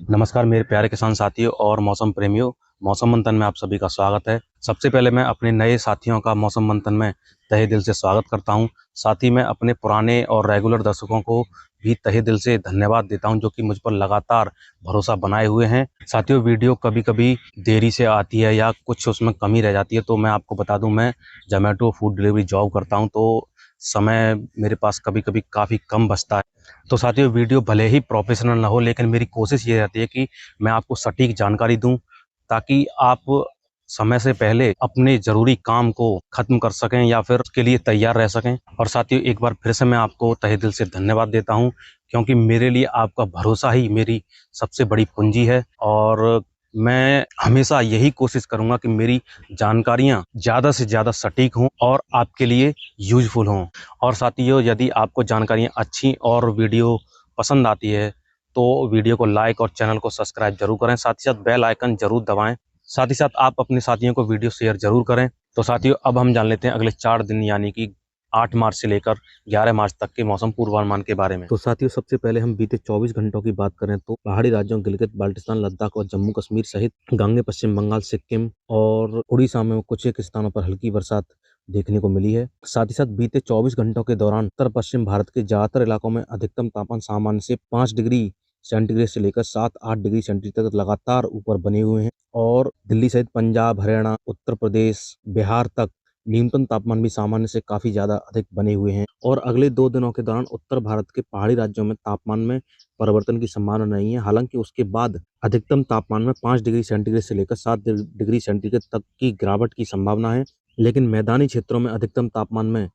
नमस्कार मेरे प्यारे किसान साथियों और मौसम प्रेमियों। मौसम मंथन में आप सभी का स्वागत है। सबसे पहले मैं अपने नए साथियों का मौसम मंथन में तहे दिल से स्वागत करता हूं। साथ ही मैं अपने पुराने और रेगुलर दर्शकों को भी तहे दिल से धन्यवाद देता हूं, जो कि मुझ पर लगातार भरोसा बनाए हुए हैं। साथियों, वीडियो कभी कभी देरी से आती है या कुछ उसमें कमी रह जाती है, तो मैं आपको बता दूं, मैं जोमेटो फूड डिलीवरी जॉब करता हूं, तो समय मेरे पास कभी कभी काफ़ी कम बचता है। तो साथियों, वीडियो भले ही प्रोफेशनल ना हो, लेकिन मेरी कोशिश ये रहती है कि मैं आपको सटीक जानकारी दूं, ताकि आप समय से पहले अपने ज़रूरी काम को ख़त्म कर सकें या फिर उसके लिए तैयार रह सकें। और साथियों, एक बार फिर से मैं आपको तहे दिल से धन्यवाद देता हूं, क्योंकि मेरे लिए आपका भरोसा ही मेरी सबसे बड़ी पूंजी है। और मैं हमेशा यही कोशिश करूंगा कि मेरी जानकारियां ज़्यादा से ज़्यादा सटीक हों और आपके लिए यूजफुल हों। और साथियों, यदि आपको जानकारियाँ अच्छी और वीडियो पसंद आती है, तो वीडियो को लाइक और चैनल को सब्सक्राइब जरूर करें। साथ ही साथ बेल आइकन जरूर दबाएं। साथ ही साथ आप अपने साथियों को वीडियो शेयर जरूर करें। तो साथियों, अब हम जान लेते हैं अगले 4 दिन यानी कि 8 मार्च से लेकर 11 मार्च तक के मौसम पूर्वानुमान के बारे में। तो साथियों, सबसे पहले हम बीते 24 घंटों की बात करें तो पहाड़ी राज्यों गिलगित बाल्टिस्तान लद्दाख और जम्मू कश्मीर सहित गांगे पश्चिम बंगाल सिक्किम और उड़ीसा में कुछ एक स्थानों पर हल्की बरसात देखने को मिली है। साथ ही साथ बीते 24 घंटों के दौरान उत्तर पश्चिम भारत के ज्यादातर इलाकों में अधिकतम तापमान सामान्य से 5 डिग्री सेंटीग्रेड से लेकर 7-8 डिग्री सेंटीग्रेड तक लगातार ऊपर बने हुए हैं। और दिल्ली सहित पंजाब, हरियाणा, उत्तर प्रदेश, बिहार तक न्यूनतम तापमान भी सामान्य से काफी ज्यादा अधिक बने हुए हैं। और अगले 2 दिनों के दौरान उत्तर भारत के पहाड़ी राज्यों में तापमान में परिवर्तन की संभावना नहीं है। हालांकि उसके बाद अधिकतम तापमान में 5 डिग्री सेंटीग्रेड से लेकर 7 डिग्री सेंटीग्रेड तक की गिरावट की संभावना है। लेकिन मैदानी क्षेत्रों में अधिकतम तापमान में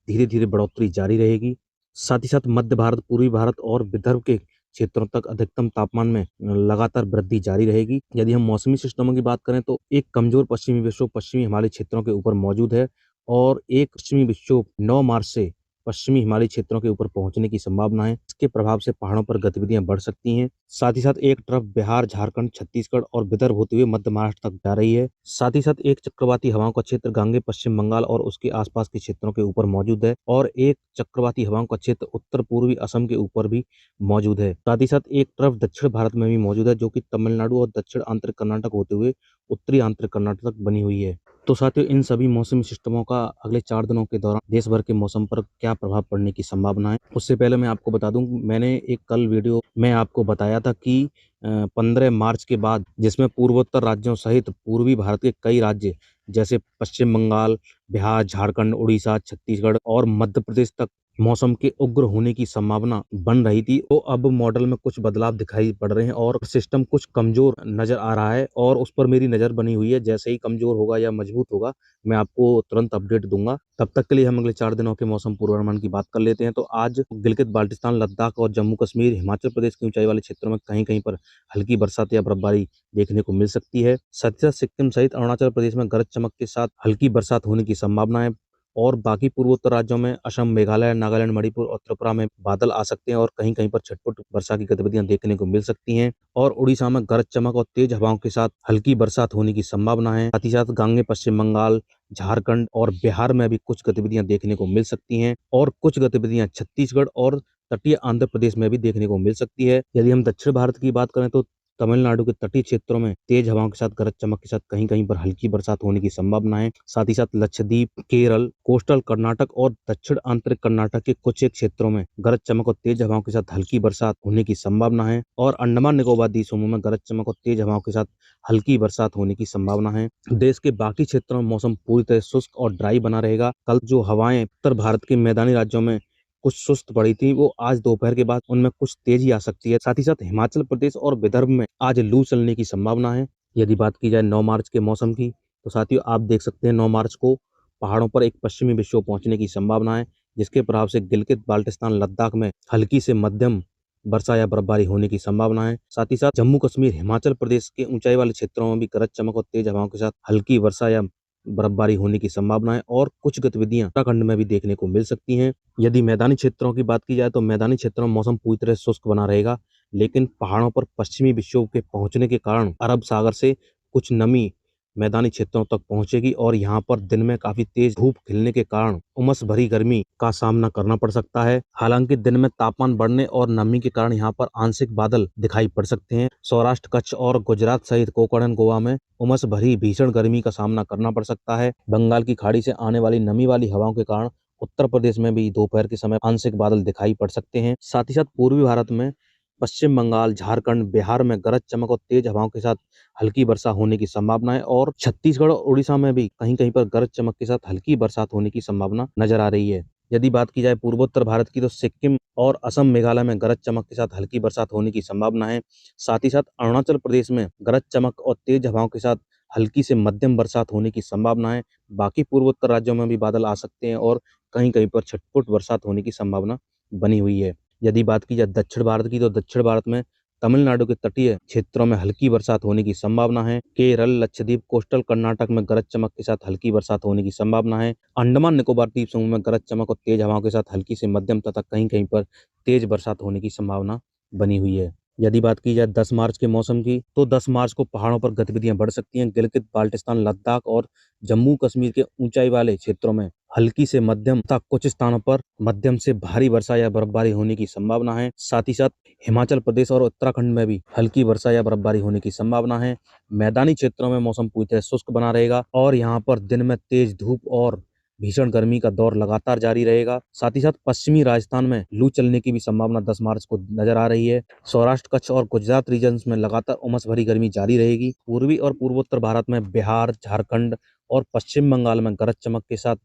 धीरे धीरे बढ़ोतरी जारी रहेगी। साथ ही साथ मध्य भारत, पूर्वी भारत और विदर्भ के क्षेत्रों तक अधिकतम तापमान में लगातार वृद्धि जारी रहेगी। यदि हम मौसमी सिस्टमों की बात करें तो एक कमजोर पश्चिमी विक्षोभ पश्चिमी हिमालय क्षेत्रों के ऊपर मौजूद है और एक पश्चिमी विक्षोभ 9 मार्च से पश्चिमी हिमालय क्षेत्रों के ऊपर पहुंचने की संभावना है। इसके प्रभाव से पहाड़ों पर गतिविधियां बढ़ सकती हैं। साथ ही साथ एक तरफ बिहार, झारखंड, छत्तीसगढ़ और विदर्भ होते हुए मध्य महाराष्ट्र तक जा रही है। साथ ही साथ एक चक्रवाती हवाओं का क्षेत्र गांगे पश्चिम बंगाल और उसके आसपास के क्षेत्रों के ऊपर मौजूद है और एक चक्रवाती हवाओं का क्षेत्र उत्तर पूर्वी असम के ऊपर भी मौजूद है। साथ ही साथ एक तरफ दक्षिण भारत में भी मौजूद है, जो कि तमिलनाडु और दक्षिण आंतरिक कर्नाटक होते हुए उत्तरी आंतरिक कर्नाटक तक बनी हुई है। तो साथियों, इन सभी मौसमी सिस्टमों का अगले 4 दिनों के दौरान देश भर के मौसम पर क्या प्रभाव पड़ने की संभावना है, उससे पहले मैं आपको बता दूं, मैंने एक कल वीडियो में आपको बताया था कि 15 मार्च के बाद, जिसमें पूर्वोत्तर राज्यों सहित पूर्वी भारत के कई राज्य जैसे पश्चिम बंगाल, बिहार, झारखंड, उड़ीसा, छत्तीसगढ़ और मध्य प्रदेश तक मौसम के उग्र होने की संभावना बन रही थी, तो अब मॉडल में कुछ बदलाव दिखाई पड़ रहे हैं और सिस्टम कुछ कमजोर नजर आ रहा है और उस पर मेरी नजर बनी हुई है। जैसे ही कमजोर होगा या मजबूत होगा, मैं आपको तुरंत अपडेट दूंगा। तब तक के लिए हम अगले 4 दिनों के मौसम पूर्वानुमान की बात कर लेते हैं। तो आज गिलगित बाल्टिस्तान लद्दाख और जम्मू कश्मीर, हिमाचल प्रदेश के ऊंचाई वाले क्षेत्रों में कहीं कहीं पर हल्की बरसात या बर्फबारी देखने को मिल सकती है। साथ ही साथ सिक्किम सहित अरुणाचल प्रदेश में गरज चमक के साथ हल्की बरसात होने की संभावना है। और बाकी पूर्वोत्तर राज्यों में असम, मेघालय, नागालैंड, मणिपुर और त्रिपुरा में बादल आ सकते हैं और कहीं कहीं पर छिटपुट वर्षा की गतिविधियां देखने को मिल सकती हैं। और उड़ीसा में गरज चमक और तेज हवाओं के साथ हल्की बरसात होने की संभावना है। साथ ही साथ गांगे पश्चिम बंगाल, झारखंड और बिहार में भी कुछ गतिविधियां देखने को मिल सकती हैं और कुछ गतिविधियां छत्तीसगढ़ और तटीय आंध्र प्रदेश में भी देखने को मिल सकती है। यदि हम दक्षिण भारत की बात करें तो तमिलनाडु के तटीय क्षेत्रों में तेज हवाओं के साथ गरज चमक के साथ कहीं कहीं पर हल्की बरसात होने की संभावना है। साथ ही साथ लक्षद्वीप, केरल, कोस्टल कर्नाटक और दक्षिण आंतरिक कर्नाटक के कुछ एक क्षेत्रों में गरज चमक और तेज हवाओं के साथ हल्की बरसात होने की संभावना है। और अंडमान निकोबार द्वीप समूह में गरज चमक और तेज हवाओं के साथ हल्की बरसात होने की संभावना है। देश के बाकी क्षेत्रों में मौसम पूरी तरह शुष्क और ड्राई बना रहेगा। कल जो हवाएं उत्तर भारत के मैदानी राज्यों में कुछ सुस्त पड़ी थी, वो आज दोपहर के बाद उनमें कुछ तेजी आ सकती है। साथ ही साथ हिमाचल प्रदेश और विदर्भ में आज लू चलने की संभावना है। यदि बात की जाए 9 मार्च के मौसम की, तो साथियों आप देख सकते हैं 9 मार्च को पहाड़ों पर एक पश्चिमी विक्षोभ पहुंचने की संभावना है, जिसके प्रभाव से गिलगित बाल्टिस्तान लद्दाख में हल्की से मध्यम वर्षा या बर्फबारी होने की संभावना है। साथ ही साथ जम्मू कश्मीर, हिमाचल प्रदेश के ऊंचाई वाले क्षेत्रों में भी गरज चमक और तेज हवाओं के साथ हल्की वर्षा या बर्फबारी होने की संभावना है और कुछ गतिविधियां उत्तराखंड में भी देखने को मिल सकती हैं। यदि मैदानी क्षेत्रों की बात की जाए तो मैदानी क्षेत्रों में मौसम पूरी तरह शुष्क बना रहेगा, लेकिन पहाड़ों पर पश्चिमी विक्षोभ के पहुंचने के कारण अरब सागर से कुछ नमी मैदानी क्षेत्रों तक पहुंचेगी और यहाँ पर दिन में काफी तेज धूप खिलने के कारण उमस भरी गर्मी का सामना करना पड़ सकता है। हालांकि दिन में तापमान बढ़ने और नमी के कारण यहाँ पर आंशिक बादल दिखाई पड़ सकते हैं। सौराष्ट्र, कच्छ और गुजरात सहित कोंकण गोवा में उमस भरी भीषण गर्मी का सामना करना पड़ सकता है। बंगाल की खाड़ी से आने वाली नमी वाली हवाओं के कारण उत्तर प्रदेश में भी दोपहर के समय आंशिक बादल दिखाई पड़ सकते हैं। साथ ही साथ पूर्वी भारत में पश्चिम बंगाल, झारखंड, बिहार में गरज चमक और तेज हवाओं के साथ हल्की वर्षा होने की संभावना है और छत्तीसगढ़ और उड़ीसा में भी कहीं-कहीं पर गरज चमक के साथ हल्की बरसात होने की संभावना नजर आ रही है। यदि बात की जाए पूर्वोत्तर भारत की, तो सिक्किम और असम, मेघालय में गरज चमक के साथ हल्की बरसात होने की संभावना है। साथ ही साथ अरुणाचल प्रदेश में गरज चमक और तेज हवाओं के साथ हल्की से मध्यम बरसात होने की संभावना है। बाकी पूर्वोत्तर राज्यों में भी बादल आ सकते हैं और कहीं-कहीं पर छिटपुट बरसात होने की संभावना बनी हुई है। यदि बात की जाए दक्षिण भारत की, तो दक्षिण भारत में तमिलनाडु के तटीय क्षेत्रों में हल्की बरसात होने की संभावना है। केरल, लक्षद्वीप, कोस्टल कर्नाटक में गरज चमक के साथ हल्की बरसात होने की संभावना है। अंडमान निकोबार द्वीप समूह में गरज चमक और तेज हवाओं के साथ हल्की से मध्यम तथा कहीं-कहीं पर तेज बरसात होने की संभावना बनी हुई है। यदि बात की जाए 10 मार्च के मौसम की, तो 10 मार्च को पहाड़ों पर गतिविधियां बढ़ सकती हैं। गिलगित बाल्टिस्तान, लद्दाख और जम्मू कश्मीर के ऊंचाई वाले क्षेत्रों में हल्की से मध्यम तथा कुछ स्थानों पर मध्यम से भारी वर्षा या बर्फबारी होने की संभावना है। साथ ही साथ हिमाचल प्रदेश और उत्तराखंड में भी हल्की वर्षा या बर्फबारी होने की संभावना है। मैदानी क्षेत्रों में मौसम पूरी तरह शुष्क बना रहेगा और यहाँ पर दिन में तेज धूप और भीषण गर्मी का दौर लगातार जारी रहेगा। साथ ही साथ पश्चिमी राजस्थान में लू चलने की भी संभावना 10 मार्च को नजर आ रही है। सौराष्ट्र, कच्छ और गुजरात रीजन्स में लगातार उमस भरी गर्मी जारी रहेगी। पूर्वी और पूर्वोत्तर भारत में बिहार, झारखंड और पश्चिम बंगाल में गरज चमक के साथ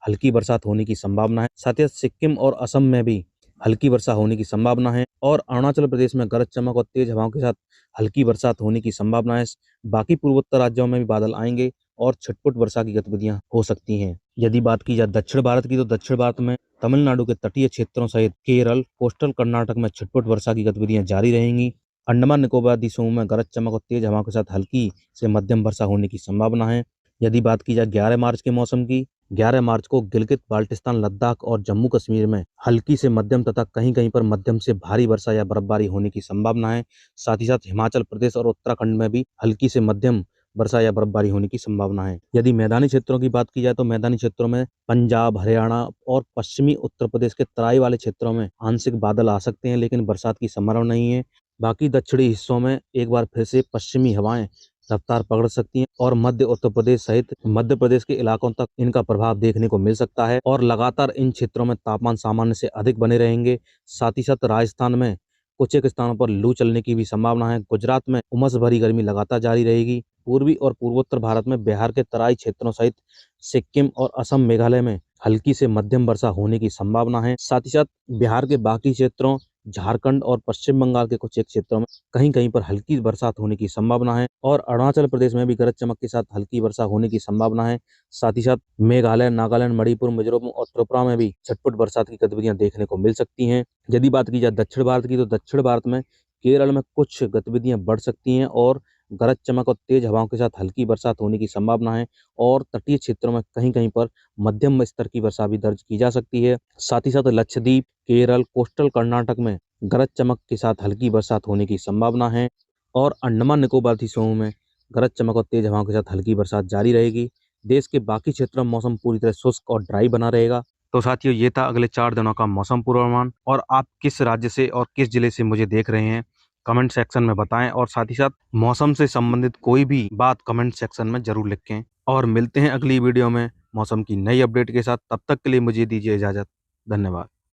हल्की बरसात होने की संभावना है। साथ ही सिक्किम और असम में भी हल्की वर्षा होने की संभावना है और अरुणाचल प्रदेश में गरज चमक और तेज हवाओं के साथ हल्की बरसात होने की संभावना है। बाकी पूर्वोत्तर राज्यों में भी बादल आएंगे और छिटपुट वर्षा की गतिविधियां हो सकती हैं। यदि बात की जाए दक्षिण भारत की, तो दक्षिण भारत में तमिलनाडु के तटीय क्षेत्रों सहित केरल, कोस्टल कर्नाटक में छिटपुट वर्षा की गतिविधियां जारी रहेंगी। अंडमान निकोबार द्वीप समूह में गरज चमक और तेज हवाओं के साथ हल्की से मध्यम वर्षा होने की संभावना है। यदि बात की जाए 11 मार्च के मौसम की, 11 मार्च को गिलगित बाल्टिस्तान, लद्दाख और जम्मू कश्मीर में हल्की से मध्यम तथा कहीं-कहीं पर मध्यम से भारी वर्षा या बर्फबारी होने की संभावना है। साथ ही साथ हिमाचल प्रदेश और उत्तराखंड में भी हल्की से मध्यम वर्षा या बर्फबारी होने की संभावना है। यदि मैदानी क्षेत्रों की बात की जाए, तो मैदानी क्षेत्रों में पंजाब, हरियाणा और पश्चिमी उत्तर प्रदेश के तराई वाले क्षेत्रों में आंशिक बादल आ सकते हैं, लेकिन बरसात की संभावना नहीं है। बाकी दक्षिणी हिस्सों में एक बार फिर से पश्चिमी हवाएं रफ्तार पकड़ सकती हैं और मध्य उत्तर प्रदेश सहित मध्य प्रदेश के इलाकों तक इनका प्रभाव देखने को मिल सकता है और लगातार इन क्षेत्रों में तापमान सामान्य से अधिक बने रहेंगे। साथ ही साथ राजस्थान में कुछ एक स्थानों पर लू चलने की भी संभावना है। गुजरात में उमस भरी गर्मी लगातार जारी रहेगी। पूर्वी और पूर्वोत्तर भारत में बिहार के तराई क्षेत्रों सहित सिक्किम और असम, मेघालय में हल्की से मध्यम वर्षा होने की संभावना है। साथ ही साथ बिहार के बाकी क्षेत्रों, झारखंड और पश्चिम बंगाल के कुछ एक क्षेत्रों में कहीं-कहीं पर हल्की बरसात होने की संभावना है और अरुणाचल प्रदेश में भी गरज चमक के साथ हल्की वर्षा होने की संभावना है। साथ ही साथ मेघालय, नागालैंड, मणिपुर, मिजोरम और त्रिपुरा में भी छटपुट बरसात की गतिविधियां देखने को मिल सकती हैं। यदि बात की जाए दक्षिण भारत की, तो दक्षिण भारत में केरल में कुछ गतिविधियां बढ़ सकती हैं और गरज चमक और तेज हवाओं के साथ हल्की बरसात होने की संभावना है और तटीय क्षेत्रों में कहीं-कहीं पर मध्यम स्तर की वर्षा भी दर्ज की जा सकती है। साथ ही साथ लक्षद्वीप, केरल, कोस्टल कर्नाटक में गरज चमक के साथ हल्की बरसात होने की संभावना है और अंडमान निकोबार द्वीप समूह में गरज चमक और तेज हवाओं के साथ हल्की बरसात जारी रहेगी। देश के बाकी क्षेत्रों में मौसम पूरी तरह शुष्क और ड्राई बना रहेगा। तो साथियों, ये था अगले 4 दिनों का मौसम पूर्वानुमान और आप किस राज्य से और किस जिले से मुझे देख रहे हैं, कमेंट सेक्शन में बताएं और साथ ही साथ मौसम से संबंधित कोई भी बात कमेंट सेक्शन में जरूर लिखें और मिलते हैं अगली वीडियो में मौसम की नई अपडेट के साथ। तब तक के लिए मुझे दीजिए इजाजत। धन्यवाद।